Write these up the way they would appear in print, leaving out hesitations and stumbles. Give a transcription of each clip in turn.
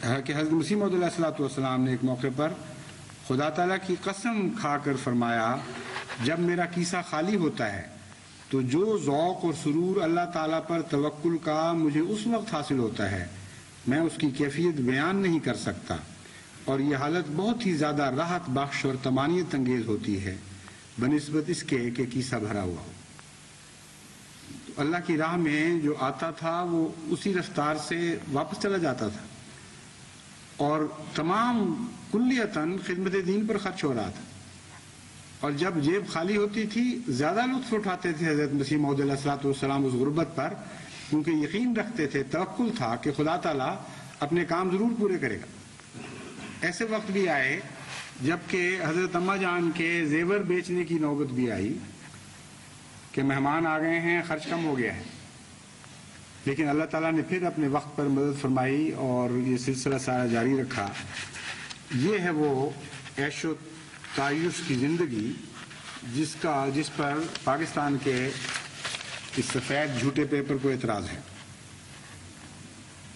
کہ حضرت مسیح موعود علیہ السلام نے ایک موقع پر خدا تعالیٰ کی قسم کھا کر فرمایا، جب میرا کیسہ خالی ہوتا ہے تو جو ذوق اور سرور اللہ تعالیٰ پر توکل کا مجھے اس وقت حاصل ہوتا ہے میں اس کی کیفیت بیان نہیں کر سکتا، اور یہ حالت بہت ہی زیادہ راحت بخش اور طمانینت انگیز ہوتی ہے بنسبت اس کے کہ کیسہ بھرا ہوا ہو۔ تو اللہ کی راہ میں جو آتا تھا وہ اسی رفتار سے واپس چلا جاتا تھا اور تمام کلیتاً خدمت دین پر خرچ ہو رہا تھا، اور جب جیب خالی ہوتی تھی زیادہ لطف اٹھاتے تھے حضرت مسیح موعود علیہ السلام اس غربت پر، کیونکہ یقین رکھتے تھے، توکل تھا کہ خدا تعالیٰ اپنے کام ضرور پورے کرے گا۔ ایسے وقت بھی آئے جبکہ حضرت اماں جان کے زیور بیچنے کی نوبت بھی آئی کہ مہمان آ گئے ہیں، خرچ کم ہو گیا ہے، لیکن اللہ تعالیٰ نے پھر اپنے وقت پر مدد فرمائی اور یہ سلسلہ سارا جاری رکھا۔ یہ ہے وہ عیش و تعیش کی زندگی جس پر پاکستان کے اس سفید جھوٹے پیپر کو اعتراض ہے۔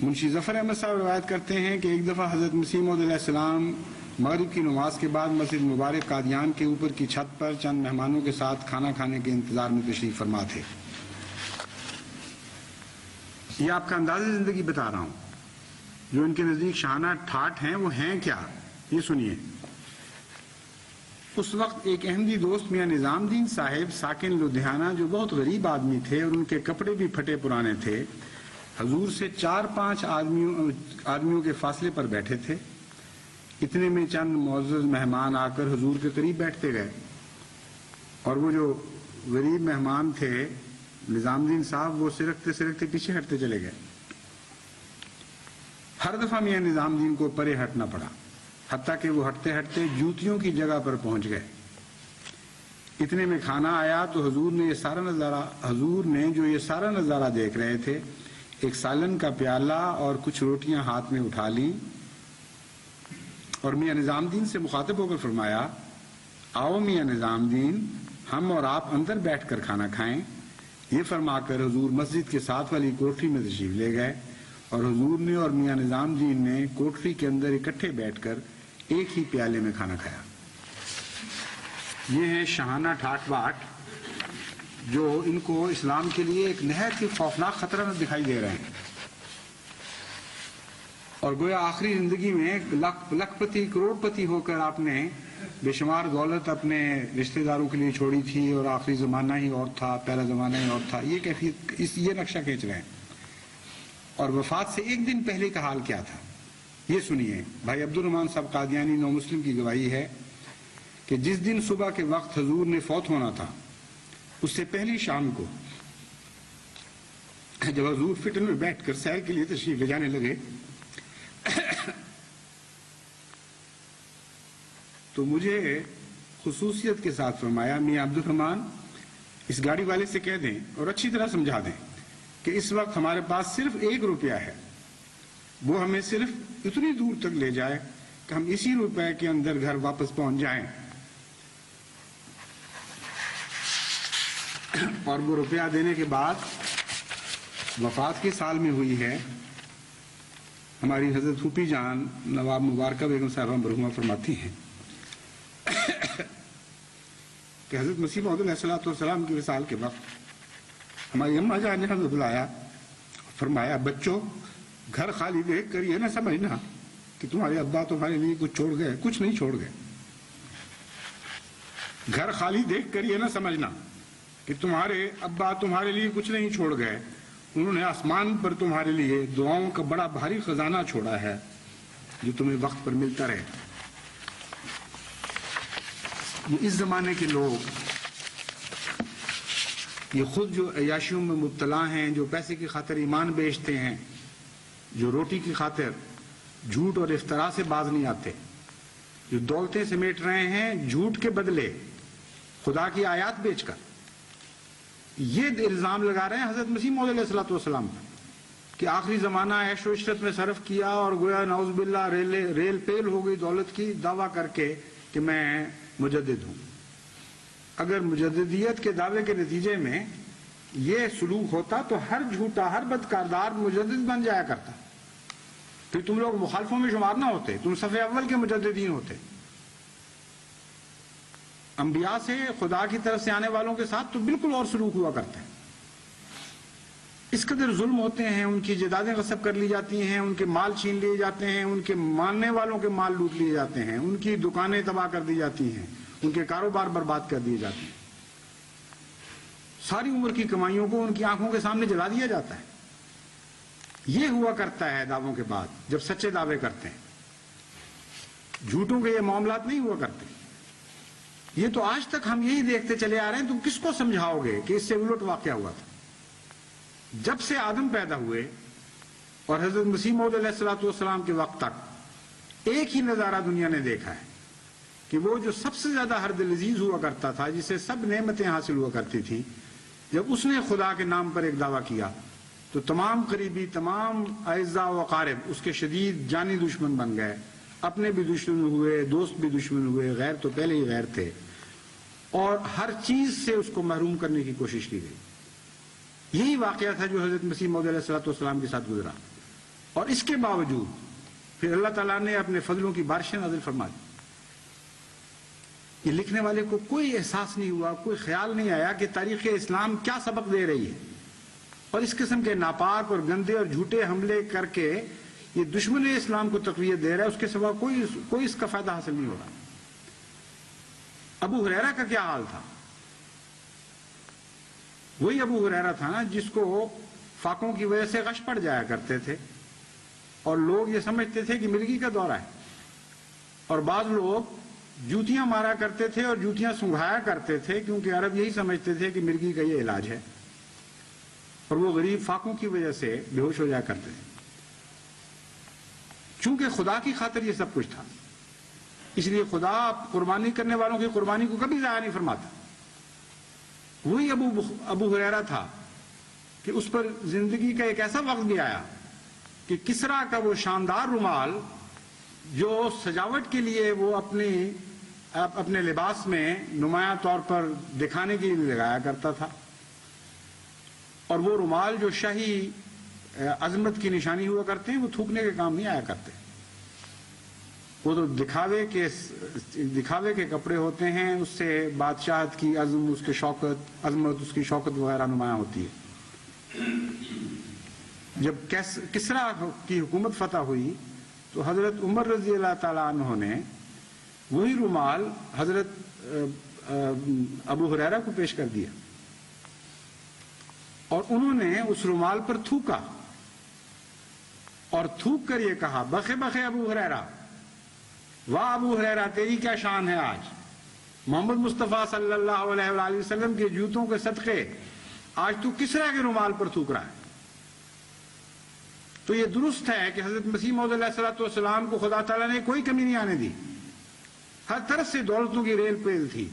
منشی ظفر احمد صاحب روایت کرتے ہیں کہ ایک دفعہ حضرت مسیح موعود علیہ السلام مغرب کی نماز کے بعد مسجد مبارک قادیان کے اوپر کی چھت پر چند مہمانوں کے ساتھ کھانا کھانے کے انتظار میں تشریف فرما تھے۔ یہ آپ کا انداز زندگی بتا رہا ہوں، جو ان کے نزدیک شاہانہ ٹھاٹ ہیں وہ ہیں کیا، یہ سنیے۔ اس وقت ایک احمدی دوست میاں نظام دین صاحب ساکن لدھیانہ، جو بہت غریب آدمی تھے اور ان کے کپڑے بھی پھٹے پرانے تھے، حضور سے 4-5 آدمیوں کے فاصلے پر بیٹھے تھے۔ اتنے میں چند معزز مہمان آ کر حضور کے قریب بیٹھتے گئے، اور وہ جو غریب مہمان تھے نظام دین صاحب، وہ سرکتے سرکتے پیچھے ہٹتے چلے گئے۔ ہر دفعہ میاں نظام دین کو پرے ہٹنا پڑا، حتیٰ کہ وہ ہٹتے ہٹتے جوتیوں کی جگہ پر پہنچ گئے۔ اتنے میں کھانا آیا تو حضور نے جو یہ سارا نظارہ دیکھ رہے تھے، ایک سالن کا پیالہ اور کچھ روٹیاں ہاتھ میں اٹھا لی اور میاں نظام دین سے مخاطب ہو کر فرمایا، آؤ میاں نظام دین، ہم اور آپ اندر بیٹھ کر کھانا کھائیں۔ یہ فرما کر حضور مسجد کے ساتھ والی کوٹری میں تشریف لے گئے، اور حضور نے اور میاں نظام دین نے کوٹری کے اندر اکٹھے بیٹھ کر ایک ہی پیالے میں کھانا کھایا۔ یہ ہے شاہانہ ٹھاٹ باٹ جو ان کو اسلام کے لیے ایک نہایت ہی خوفناک خطرہ دکھائی دے رہے ہیں، اور گویا آخری زندگی میں لکھ پتی کروڑ پتی ہو کر آپ نے بے شمار دولت اپنے رشتہ داروں کے لیے چھوڑی تھی، اور آخری زمانہ ہی اور تھا، پہلا زمانہ ہی اور تھا، یہ کیفیت یہ نقشہ کھینچ رہے ہیں۔ اور وفات سے ایک دن پہلے کا حال کیا تھا یہ سنیے۔ بھائی عبد الرحمن صاحب قادیانی نو مسلم کی گواہی ہے کہ جس دن صبح کے وقت حضور نے فوت ہونا تھا، اس سے پہلی شام کو جب حضور فٹن میں بیٹھ کر سیر کے لیے تشریف لے جانے لگے تو مجھے خصوصیت کے ساتھ فرمایا، میاں عبد الرحمن اس گاڑی والے سے کہہ دیں اور اچھی طرح سمجھا دیں کہ اس وقت ہمارے پاس صرف 1 روپیہ ہے، وہ ہمیں صرف اتنی دور تک لے جائے کہ ہم اسی روپے کے اندر گھر واپس پہنچ جائیں، اور وہ روپیہ دینے کے بعد وفات کے سال میں ہوئی ہے۔ ہماری حضرت پھوپھی جان نواب مبارکہ بیگم صاحبہ مرحومہ فرماتی ہیں کہ حضرت مسیح موعود علیہ السلام کے وصال کے وقت ہماری اماں جان نے ہمیں بلایا، فرمایا، بچوں گھر خالی دیکھ کر یہ نہ سمجھنا کہ تمہارے ابا تمہارے لیے کچھ چھوڑ گئے، کچھ نہیں چھوڑ گئے۔ گھر خالی دیکھ کر یہ نہ سمجھنا کہ تمہارے ابا تمہارے لیے کچھ نہیں چھوڑ گئے، انہوں نے آسمان پر تمہارے لیے دعاؤں کا بڑا بھاری خزانہ چھوڑا ہے جو تمہیں وقت پر ملتا رہے۔ یہ اس زمانے کے لوگ، یہ خود جو عیاشیوں میں مبتلا ہیں، جو پیسے کی خاطر ایمان بیچتے ہیں، جو روٹی کی خاطر جھوٹ اور افتراء سے باز نہیں آتے، جو دولتیں سمیٹ رہے ہیں جھوٹ کے بدلے خدا کی آیات بیچ کر، یہ الزام لگا رہے ہیں حضرت مسیح موعود علیہ السلام پر کہ آخری زمانہ عیش و عشرت میں صرف کیا اور گویا نعوذ باللہ ریل پیل ہو گئی دولت کی، دعویٰ کر کے کہ میں مجدد ہوں۔ اگر مجددیت کے دعوے کے نتیجے میں یہ سلوک ہوتا تو ہر جھوٹا، ہر بدکاردار مجدد بن جایا کرتا، پھر تم لوگ مخالفوں میں شمار نہ ہوتے، تم صف اول کے مجددین ہوتے۔ انبیاء سے، خدا کی طرف سے آنے والوں کے ساتھ تو بالکل اور سلوک ہوا کرتے ہیں۔ اس قدر ظلم ہوتے ہیں، ان کی جائیدادیں غصب کر لی جاتی ہیں، ان کے مال چھین لیے جاتے ہیں، ان کے ماننے والوں کے مال لوٹ لیے جاتے ہیں، ان کی دکانیں تباہ کر دی جاتی ہیں، ان کے کاروبار برباد کر دیے جاتے ہیں، ساری عمر کی کمائیوں کو ان کی آنکھوں کے سامنے جلا دیا جاتا ہے۔ یہ ہوا کرتا ہے دعووں کے بعد، جب سچے دعوے کرتے ہیں۔ جھوٹوں کے یہ معاملات نہیں ہوا کرتے۔ یہ تو آج تک ہم یہی دیکھتے چلے آ رہے ہیں، تم کس کو سمجھاؤ گے کہ اس سے الٹ واقعہ ہوا تھا؟ جب سے آدم پیدا ہوئے اور حضرت مسیح موعود علیہ الصلوۃ والسلام کے وقت تک ایک ہی نظارہ دنیا نے دیکھا ہے کہ وہ جو سب سے زیادہ ہر دل عزیز ہوا کرتا تھا، جسے سب نعمتیں حاصل ہوا کرتی تھیں، جب اس نے خدا کے نام پر ایک دعویٰ کیا تو تمام قریبی، تمام اعزاء و اقارب اس کے شدید جانی دشمن بن گئے، اپنے بھی دشمن ہوئے، دوست بھی دشمن ہوئے، غیر تو پہلے ہی غیر تھے، اور ہر چیز سے اس کو محروم کرنے کی کوشش کی گئی۔ یہی واقعہ تھا جو حضرت مسیح موعود علیہ الصلوۃ والسلام کے ساتھ گزرا، اور اس کے باوجود پھر اللہ تعالیٰ نے اپنے فضلوں کی بارشیں نازل فرما دی۔ یہ لکھنے والے کو کوئی احساس نہیں ہوا، کوئی خیال نہیں آیا کہ تاریخ اسلام کیا سبق دے رہی ہے، اور اس قسم کے ناپاک اور گندے اور جھوٹے حملے کر کے یہ دشمن اسلام کو تقویت دے رہا ہے، اس کے سوا کوئی اس کا فائدہ حاصل نہیں ہو رہا۔ ابو ہریرہ کا کیا حال تھا؟ وہی ابو ہریرہ تھا نا جس کو فاقوں کی وجہ سے غش پڑ جایا کرتے تھے، اور لوگ یہ سمجھتے تھے کہ مرگی کا دورہ ہے، اور بعض لوگ جوتیاں مارا کرتے تھے اور جوتیاں سنگھایا کرتے تھے، کیونکہ عرب یہی سمجھتے تھے کہ مرگی کا یہ علاج ہے، اور وہ غریب فاقوں کی وجہ سے بے ہوش ہو جایا کرتے تھے۔ چونکہ خدا کی خاطر یہ سب کچھ تھا، اس لیے خدا قربانی کرنے والوں کی قربانی کو کبھی ضائع نہیں فرماتا۔ وہی ابو ہریرہ تھا کہ اس پر زندگی کا ایک ایسا وقت بھی آیا کہ کسرا کا وہ شاندار رومال جو سجاوٹ کے لیے وہ اپنے لباس میں نمایاں طور پر دکھانے کے لیے لگایا کرتا تھا، اور وہ رومال جو شاہی عظمت کی نشانی ہوا کرتے ہیں، وہ تھوکنے کے کام نہیں آیا کرتے، وہ تو دکھاوے کے کپڑے ہوتے ہیں، اس سے بادشاہت کی عظمت، اس کی شوکت وغیرہ نمایاں ہوتی ہے۔ جب کسرا کی حکومت فتح ہوئی تو حضرت عمر رضی اللہ تعالیٰ عنہ نے وہی رومال حضرت ابو ہریرہ کو پیش کر دیا، اور انہوں نے اس رومال پر تھوکا، اور تھوک کر یہ کہا، بخے بخے ابو ہریرہ، واہ ابو ہریرہ تیری کیا شان ہے آج، محمد مصطفیٰ صلی اللہ علیہ وآلہ وسلم کے جوتوں کے صدقے آج تو کسرا کے رومال پر تھوک رہا ہے۔ تو یہ درست ہے کہ حضرت مسیح موعود علیہ الصلوۃ والسلام کو خدا تعالیٰ نے کوئی کمی نہیں آنے دی، ہر طرف سے دولتوں کی ریل پیل تھی،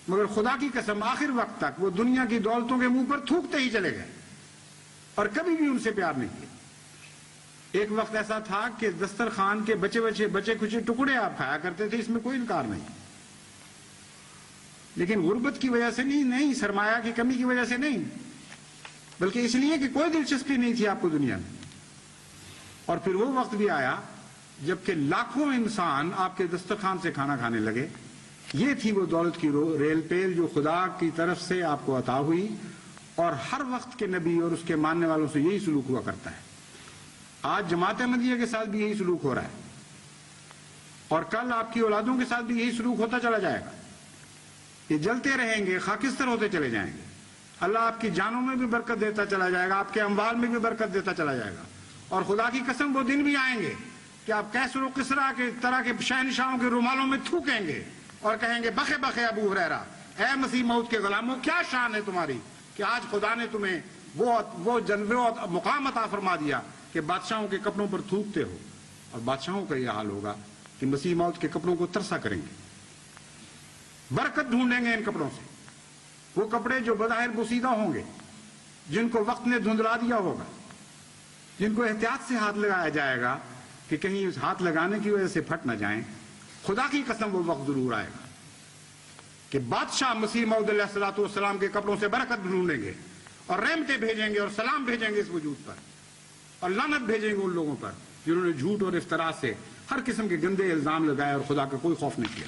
مگر خدا کی قسم آخر وقت تک وہ دنیا کی دولتوں کے منہ پر تھوکتے ہی چلے گئے، اور کبھی بھی ان سے پیار نہیں کیا۔ ایک وقت ایسا تھا کہ دسترخوان کے بچے کچھ ٹکڑے آپ کھایا کرتے تھے، اس میں کوئی انکار نہیں، لیکن غربت کی وجہ سے نہیں، سرمایہ کی کمی کی وجہ سے نہیں، بلکہ اس لیے کہ کوئی دلچسپی نہیں تھی آپ کو دنیا میں۔ اور پھر وہ وقت بھی آیا جبکہ لاکھوں انسان آپ کے دسترخوان سے کھانا کھانے لگے۔ یہ تھی وہ دولت کی ریل پیل جو خدا کی طرف سے آپ کو عطا ہوئی، اور ہر وقت کے نبی اور اس کے ماننے والوں سے یہی سلوک ہوا کرتا ہے۔ آج جماعت احمدیہ کے ساتھ بھی یہی سلوک ہو رہا ہے، اور کل آپ کی اولادوں کے ساتھ بھی یہی سلوک ہوتا چلا جائے گا۔ یہ جلتے رہیں گے، خاکستر ہوتے چلے جائیں گے۔ اللہ آپ کی جانوں میں بھی برکت دیتا چلا جائے گا، آپ کے اموال میں بھی برکت دیتا چلا جائے گا، اور خدا کی قسم وہ دن بھی آئیں گے کہ آپ کیسر و کسرا کے طرح کے شہنشاہوں کے رومالوں میں تھوکیں گے اور کہیں گے، بخے بخے ابو ہریرہ، اے مسیح موعود کے غلاموں، کیا شان ہے تمہاری کہ آج خدا نے تمہیں وہ جلوے اور مقام عطا فرما دیا کہ بادشاہوں کے کپڑوں پر تھوکتے ہو۔ اور بادشاہوں کا یہ حال ہوگا کہ مسیح موعود کے کپڑوں کو ترسا کریں گے، برکت ڈھونڈیں گے ان کپڑوں سے، وہ کپڑے جو بظاہر بوسیدہ ہوں گے، جن کو وقت نے دھندلا دیا ہوگا، جن کو احتیاط سے ہاتھ لگایا جائے گا کہ کہیں اس ہاتھ لگانے کی وجہ سے پھٹ نہ جائیں۔ خدا کی قسم وہ وقت ضرور آئے گا کہ بادشاہ مسیح موعود علیہ الصلوۃ والسلام کے کپڑوں سے برکت ڈھونڈیں گے، اور رحمتیں بھیجیں گے، اور سلام بھیجیں گے اس وجود پر، اور لعنت بھیجیں گے ان لوگوں پر جنہوں نے جھوٹ اور افترا سے ہر قسم کے گندے الزام لگائے اور خدا کا کوئی خوف نہیں کیا.